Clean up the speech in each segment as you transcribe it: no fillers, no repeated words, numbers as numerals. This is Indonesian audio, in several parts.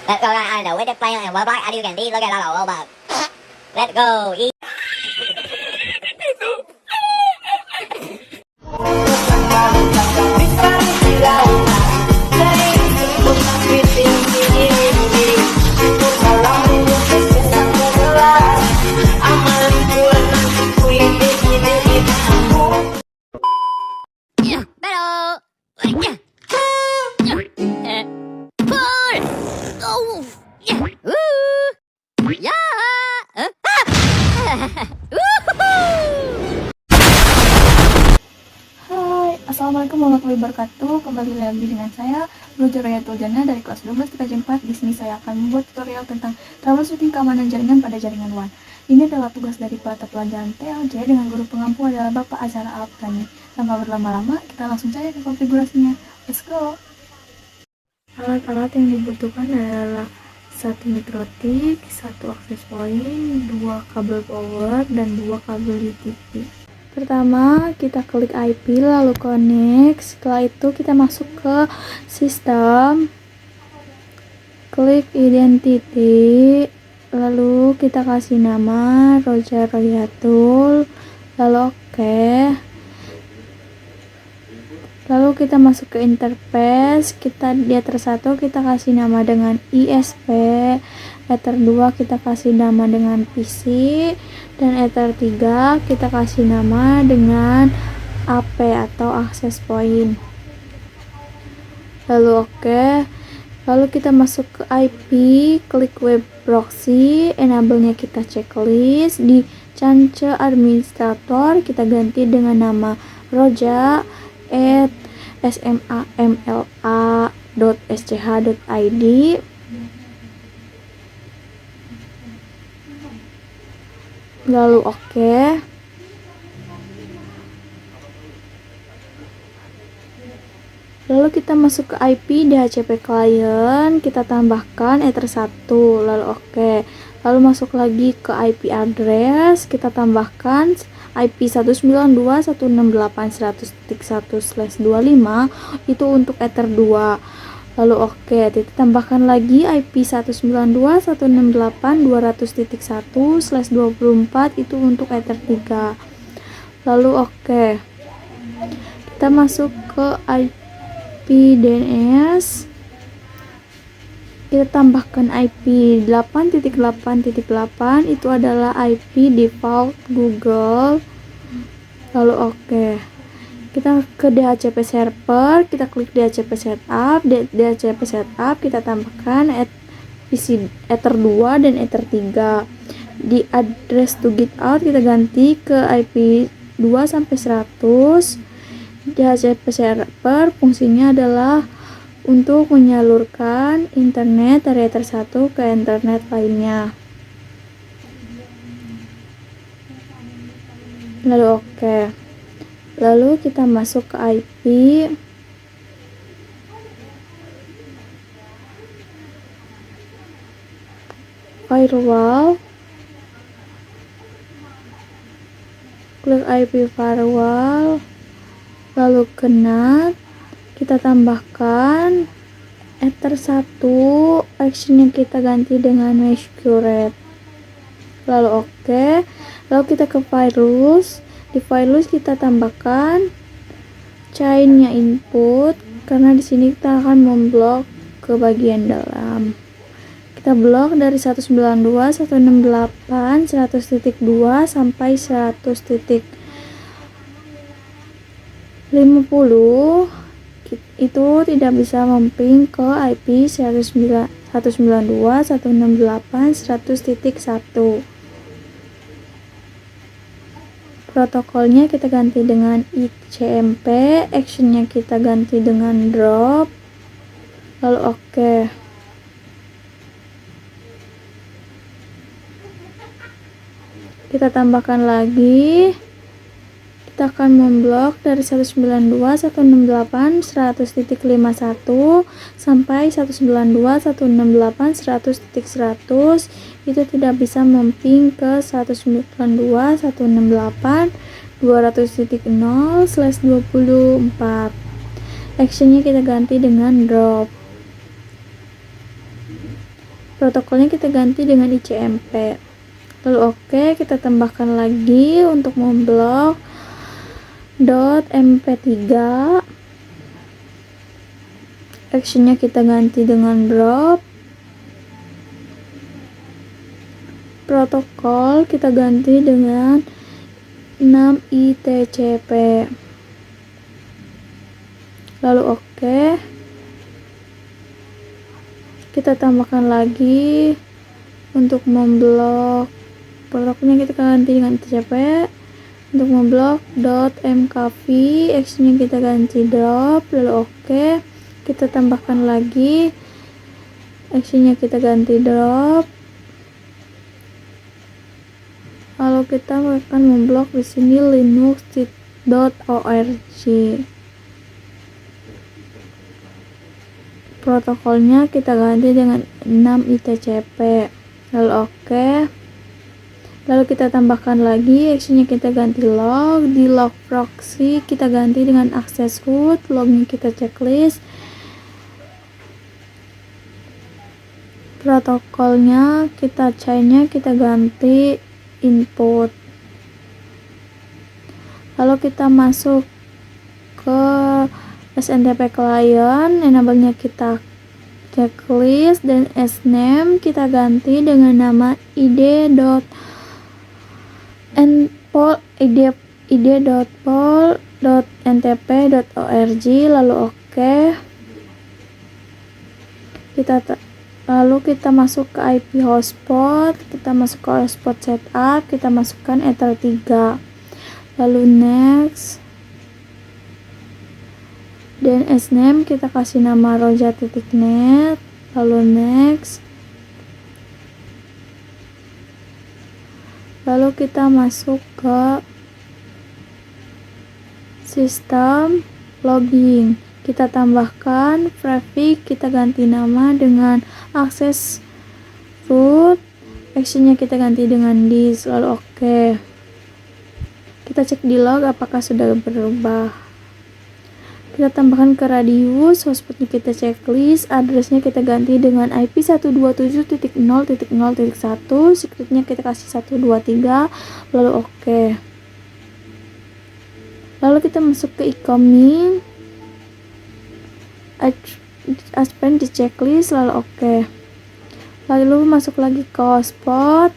Let's go, I know where to play and what black I do can look at all over. Let's go, eat. Assalamualaikum warahmatullahi wabarakatuh. Kembali lagi dengan saya Belajar Royatul Jana dari kelas 12 TKJ 4. Di sini saya akan membuat tutorial tentang troubleshooting keamanan jaringan pada jaringan WAN. Ini adalah tugas dari mata pelajaran TLJ dengan guru pengampu adalah Bapak Azhar Al-Abtani. Tanpa berlama-lama, kita langsung saja ke konfigurasinya. Let's go. Alat-alat yang dibutuhkan adalah 1 mikrotik, 1 akses point, 2 kabel power, dan 2 kabel UTP. Pertama, kita klik IP lalu connect. Setelah itu kita masuk ke sistem, klik identity, lalu kita kasih nama Roja Royatul, lalu oke. Lalu kita masuk ke interface, kita di ether 1 kita kasih nama dengan ISP, ether 2 kita kasih nama dengan PC, dan ether 3 kita kasih nama dengan AP atau access point. Lalu oke. Lalu kita masuk ke IP, klik web proxy, enable-nya kita checklist, di Chance administrator kita ganti dengan nama roja@smamla.sch.id. Lalu oke. Lalu kita masuk ke IP DHCP client, kita tambahkan ether 1, lalu oke. Lalu masuk lagi ke IP address, kita tambahkan IP 192.168.100.1/25 itu untuk ether 2. Lalu oke, kita tambahkan lagi IP 192.168.200.1/24 itu untuk ether 3. Lalu oke. Kita masuk ke IP DNS. Kita tambahkan IP 8.8.8 itu adalah IP default Google. Lalu oke. Kita ke DHCP server, kita klik DHCP setup, DHCP setup kita tambahkan ether 2 dan ether 3. Di address to get out kita ganti ke IP 2 sampai 100. DHCP server fungsinya adalah untuk menyalurkan internet dari ether 1 ke internet lainnya. Lalu oke. Lalu kita masuk ke IP, firewall, klik IP firewall, lalu ke NAT, kita tambahkan ether 1, actionnya kita ganti dengan mesh curate. Lalu oke. Lalu kita ke firewalls. Di firewalls kita tambahkan chainnya input, karena di sini kita akan memblok ke bagian dalam. Kita blok dari 192.168.100.2 sampai 100.50. Itu tidak bisa memping ke IP 192.168.100.1. Protokolnya kita ganti dengan ICMP, actionnya kita ganti dengan drop, lalu oke. Kita tambahkan lagi, kita akan memblok dari 192.168.100.51 sampai 192.168.100.100. Itu tidak bisa memping ke 192.168.200.0/24. Actionnya kita ganti dengan drop. Protokolnya kita ganti dengan ICMP. Lalu oke, kita tambahkan lagi untuk memblok .mp3. Actionnya kita ganti dengan drop. Protokol kita ganti dengan 6ITCP. Lalu oke, kita tambahkan lagi untuk memblok. Protokolnya kita ganti dengan ITCP. Untuk memblok .mkv, actionnya kita ganti drop. Lalu oke, kita tambahkan lagi, actionnya kita ganti drop. Lalu kita akan memblok di sini linux.org. Protokolnya kita ganti dengan 6ITCP. Lalu oke. Lalu kita tambahkan lagi, actionnya kita ganti log. Di log proxy kita ganti dengan access root. Lognya kita checklist. Protokolnya chainnya kita ganti input. Lalu kita masuk ke SNTP client, enable-nya kita checklist, dan sname kita ganti dengan nama id.pol.ntp.org. lalu oke. Lalu kita masuk ke IP hotspot, kita masuk ke hotspot setup, kita masukkan ether 3, lalu next, dan sname kita kasih nama roja.net, lalu next. Lalu kita masuk ke sistem login, kita tambahkan prefix, kita ganti nama dengan access root, actionnya kita ganti dengan this. Lalu oke. Kita cek di log apakah sudah berubah. Kita tambahkan ke radius, hotspotnya kita checklist, addressnya kita ganti dengan IP 127.0.0.1, secretnya kita kasih 123, lalu oke. Lalu kita masuk ke incoming, suspend di checklist, lalu oke. Lalu masuk lagi ke hotspot,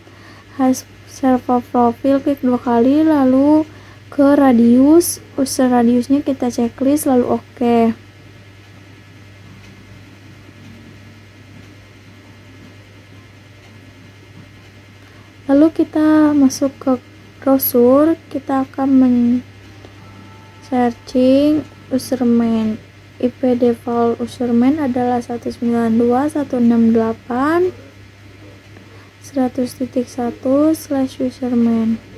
server profile, klik 2 kali, lalu ke radius, user radiusnya kita checklist, lalu oke. Lalu kita masuk ke browser, kita akan searching username. IP default username adalah 192.168.100.1/username.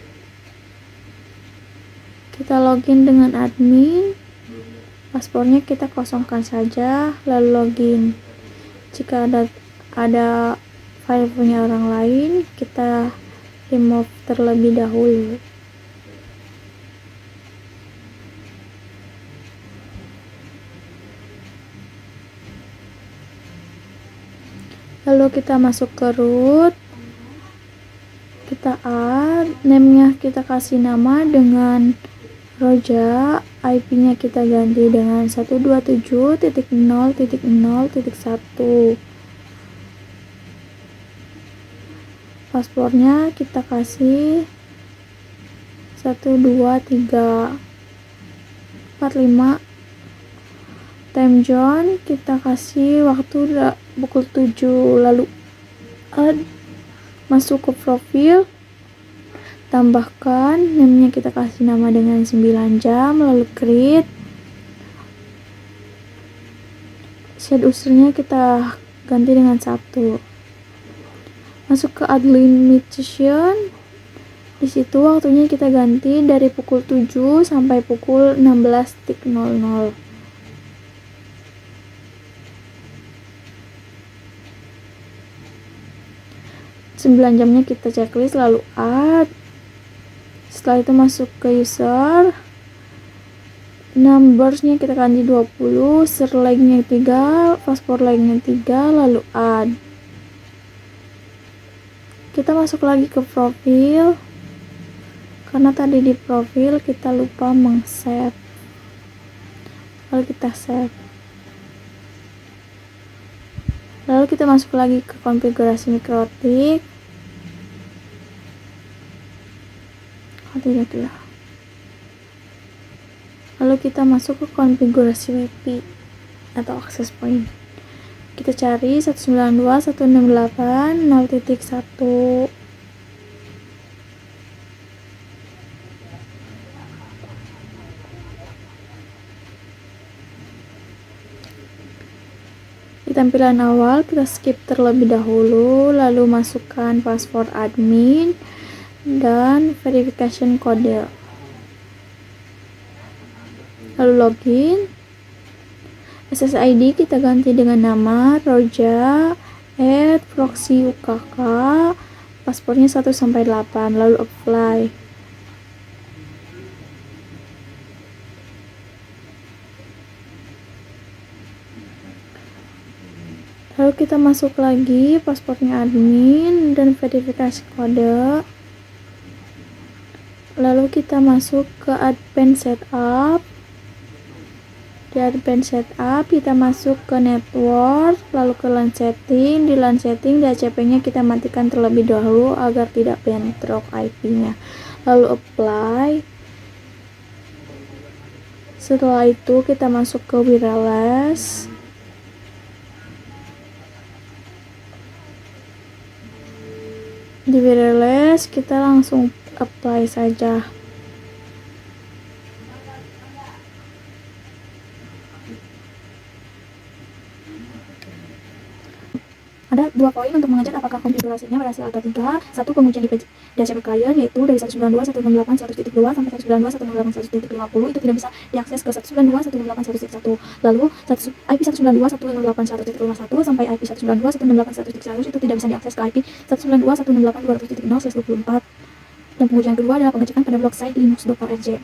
Kita login dengan admin, paspornya kita kosongkan saja, lalu login. Jika ada file punya orang lain, kita remove terlebih dahulu. Lalu kita masuk ke root, kita add, name-nya kita kasih nama dengan Roja, IP-nya kita ganti dengan 127.0.0.1. Paspornya kita kasih 12345. Time zone kita kasih waktu pukul 7, lalu add, masuk ke profil, tambahkan namanya kita kasih nama dengan 9 jam, lalu create. Set usernya kita ganti dengan 1. Masuk ke add limitation, di situ waktunya kita ganti dari pukul 7 sampai pukul 16.00. 9 jamnya kita checklist, lalu add. Setelah itu masuk ke user, numbersnya kita ganti 20, user like-nya 3, password like-nya 3, lalu add. Kita masuk lagi ke profil, karena tadi di profil kita lupa meng-save. Lalu kita save. Lalu kita masuk lagi ke konfigurasi mikrotik. Tidak. Lalu kita masuk ke konfigurasi WiFi atau access point. Kita cari 192.168.0.1. Di tampilan awal kita skip terlebih dahulu, lalu masukkan password admin dan verification code. Lalu login. SSID kita ganti dengan nama Roja @proxyukk. Paspornya 1-8, lalu apply. Lalu kita masuk lagi paspornya admin dan verifikasi kode. Lalu kita masuk ke advanced setup. Di advanced setup kita masuk ke network, lalu ke LAN setting. Di LAN setting DHCP nya kita matikan terlebih dahulu agar tidak bentrok IP nya, lalu apply. Setelah itu kita masuk ke wireless. Di wireless kita langsung apply saja. Ada dua poin untuk mengecek apakah konfigurasinya berhasil atau tidak. Satu, pengujian IP DHCP klien, yaitu dari 192.168.100.2 sampai 192.168.100.50 itu tidak bisa diakses ke 192.168.100.1. Lalu IP 192.168.100.51 sampai IP 192.168.100.100 itu tidak bisa diakses ke IP 192.168.200.0/24. Dan pengujian kedua adalah pengecekan pada blok site linux.org.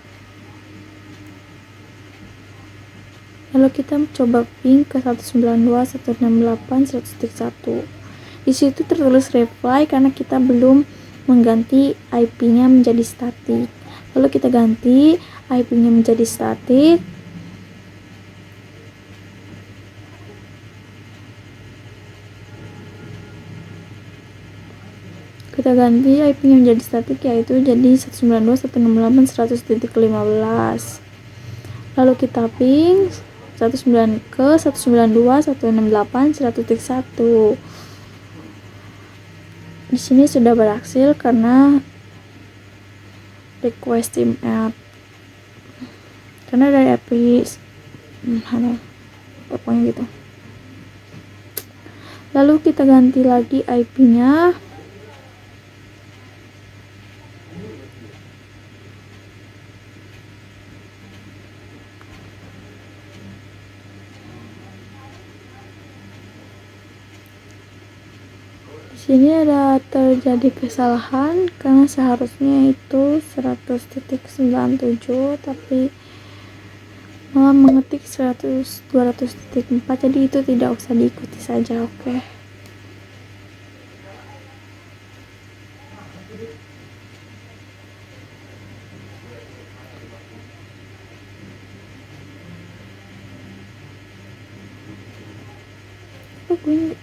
Lalu kita coba ping ke 192.168.100.1. Di situ tertulis reply karena kita belum mengganti IP-nya menjadi statik. Lalu kita ganti IP-nya menjadi statik. Kita ganti IP-nya menjadi statik, yaitu jadi 192.168.100.15. Lalu kita ping 192.168.100.1. Di sini sudah berhasil karena request team app. Karena dari IP pokoknya gitu. Lalu kita ganti lagi IP-nya. Di sini ada terjadi kesalahan karena seharusnya itu 100.97 tapi malah mengetik 200.4, jadi itu tidak usah diikuti saja. Oke. Gue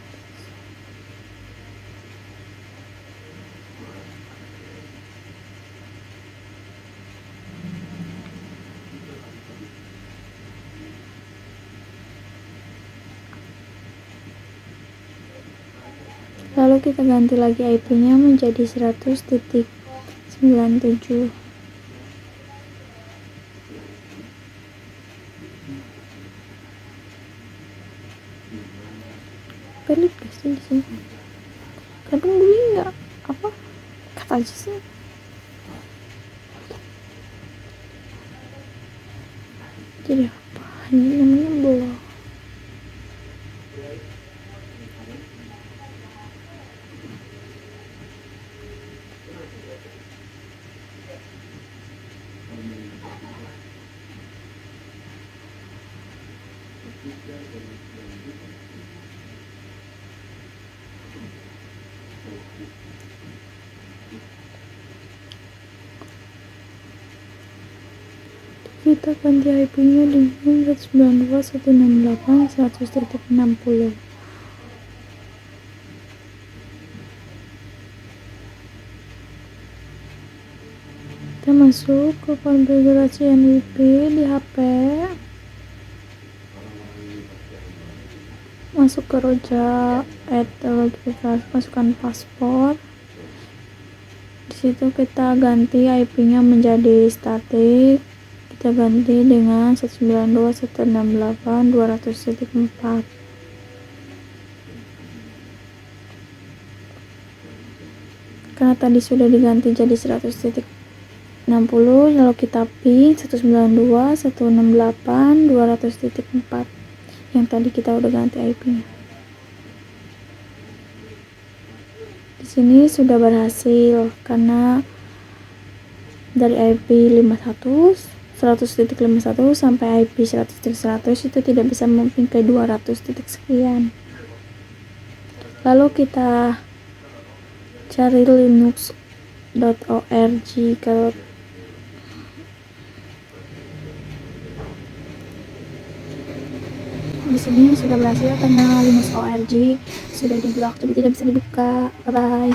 lalu kita ganti lagi IP-nya menjadi 100.97. Pelit gak sih di sini? Kadang gue nggak apa kata aja sih. Jadi apa? Ini namanya blog. kita ganti IP-nya dengan 192.168.100.60. Kita masuk ke konfigurasi NIP di HP, masuk ke Roja, add verifikasi, masukkan paspor. Di situ kita ganti IP-nya menjadi statik, kita ganti dengan 192.168.200.4. Karena tadi sudah diganti jadi 100.60, lalu kita ping 192.168.200.4 yang tadi kita udah ganti IP-nya. Di sini sudah berhasil karena dari IP 100.51 sampai IP 100.100 itu tidak bisa memping ke 200 titik sekian. Lalu kita cari linux.org. Kalau di sini sudah berhasil karena linux.org sudah diblok, jadi tidak bisa dibuka. Bye bye.